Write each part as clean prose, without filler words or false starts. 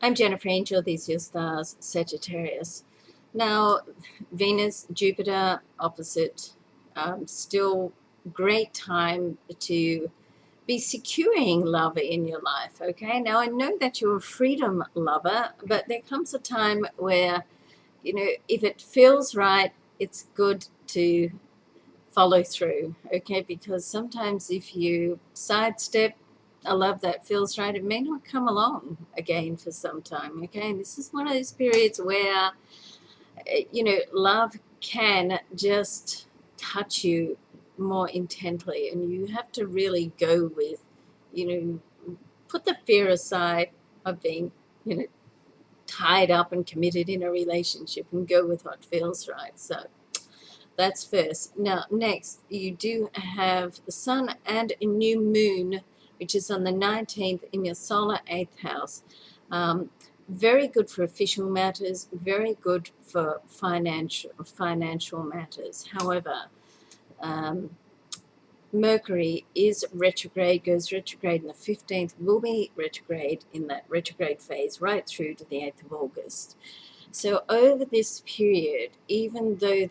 I'm Jennifer Angel. These are your stars, Sagittarius. Now, Venus, Jupiter, opposite. Still great time to be securing love in your life, okay? Now, I know that you're a freedom lover, but there comes a time where, if it feels right, it's good to follow through, okay? Because sometimes if you sidestep a love that feels right, it may not come along again for some time, okay? And this is one of those periods where, love can just touch you more intently, and you have to really go with, put the fear aside of being, you know, tied up and committed in a relationship and go with what feels right. So that's first. Now, next, you do have the sun and a new moon, which is on the 19th in your solar 8th house. Very good for official matters, very good for financial matters. However, Mercury is retrograde, goes retrograde in the 15th, will be retrograde in that retrograde phase right through to the 8th of August. So over this period, even though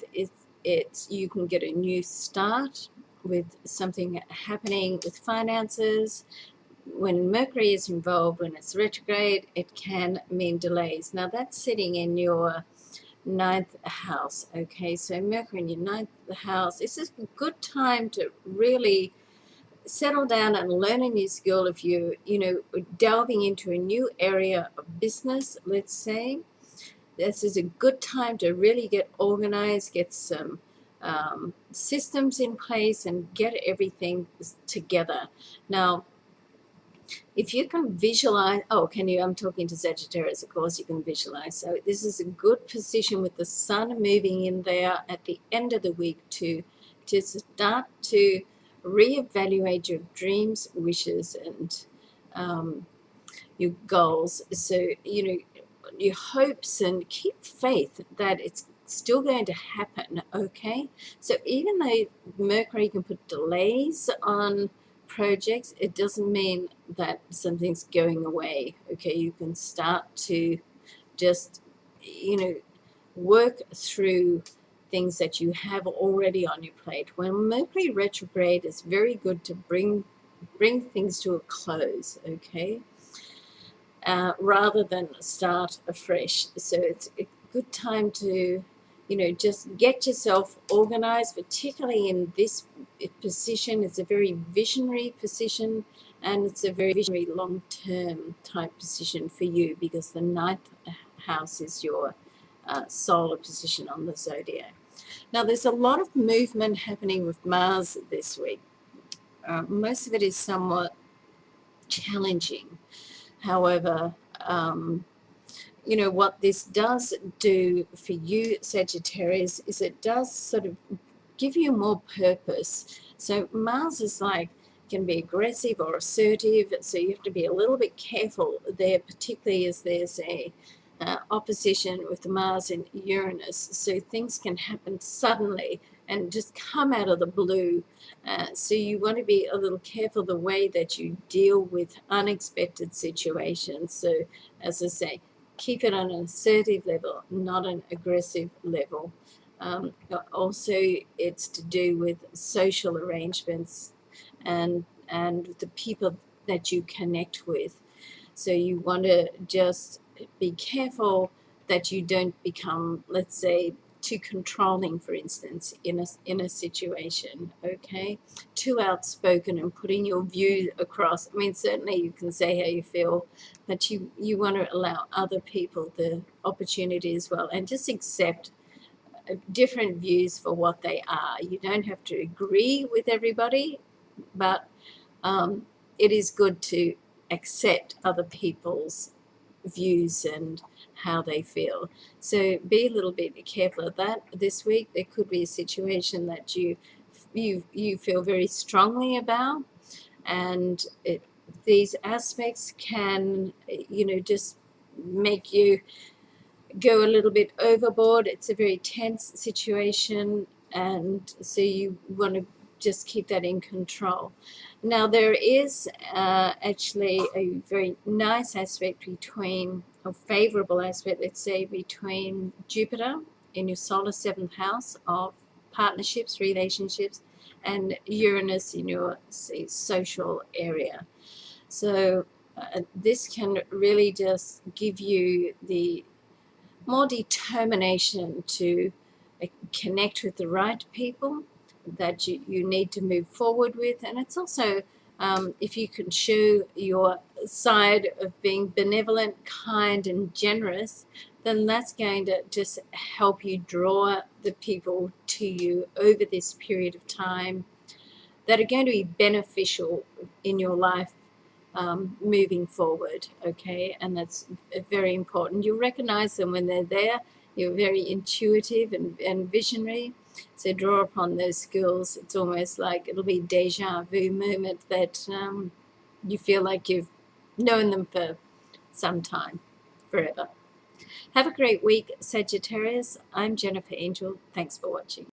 it's you can get a new start with something happening with finances, when Mercury is involved, when it's retrograde, it can mean delays. Now that's sitting in your ninth house, okay? So Mercury in your ninth house, this is a good time to really settle down and learn a new skill. If you delving into a new area of business, let's say, this is a good time to really get organized, get some systems in place, and get everything together. Now, if you can visualize, I'm talking to Sagittarius, of course you can visualize. So this is a good position with the sun moving in there at the end of the week to start to reevaluate your dreams, wishes, and your goals. So, your hopes, and keep faith that it's still going to happen, okay? So even though Mercury can put delays on projects, it doesn't mean that something's going away, okay? You can start to just, work through things that you have already on your plate. When Mercury retrograde, is very good to bring things to a close, okay? Rather than start afresh. So it's a good time to, just get yourself organized, particularly in this position. It's a very visionary position, and it's a very visionary long-term type position for you, because the ninth house is your solar position on the zodiac. Now, there's a lot of movement happening with Mars this week. Most of it is somewhat challenging. However, what this does do for you, Sagittarius, is it does sort of give you more purpose. So Mars is can be aggressive or assertive, so you have to be a little bit careful there, particularly as there's a opposition with Mars and Uranus. So things can happen suddenly and just come out of the blue. So you want to be a little careful the way that you deal with unexpected situations. So as I say, keep it on an assertive level, not an aggressive level. Also, it's to do with social arrangements and the people that you connect with. So you want to just be careful that you don't become, let's say, too controlling, for instance, in a situation, okay? Too outspoken and putting your view across. I mean, certainly you can say how you feel, but you want to allow other people the opportunity as well, and just accept different views for what they are. You don't have to agree with everybody, but it is good to accept other people's views and how they feel. So be a little bit careful of that this week. There could be a situation that you feel very strongly about, and these aspects can, just make you go a little bit overboard. It's a very tense situation, and so you want to just keep that in control. Now, there is actually a very nice aspect between, a favorable aspect, let's say, between Jupiter in your solar 7th house of partnerships, relationships, and Uranus in your, say, social area. So this can really just give you the more determination to connect with the right people that you need to move forward with. And it's also, if you can show your side of being benevolent, kind, and generous, then that's going to just help you draw the people to you over this period of time that are going to be beneficial in your life moving forward, okay? And that's very important. You'll recognize them when they're there. You're very intuitive and visionary, so draw upon those skills. It's almost like it'll be deja vu moment that you feel like you've known them for some time, forever. Have a great week, Sagittarius. I'm Jennifer Angel. Thanks for watching.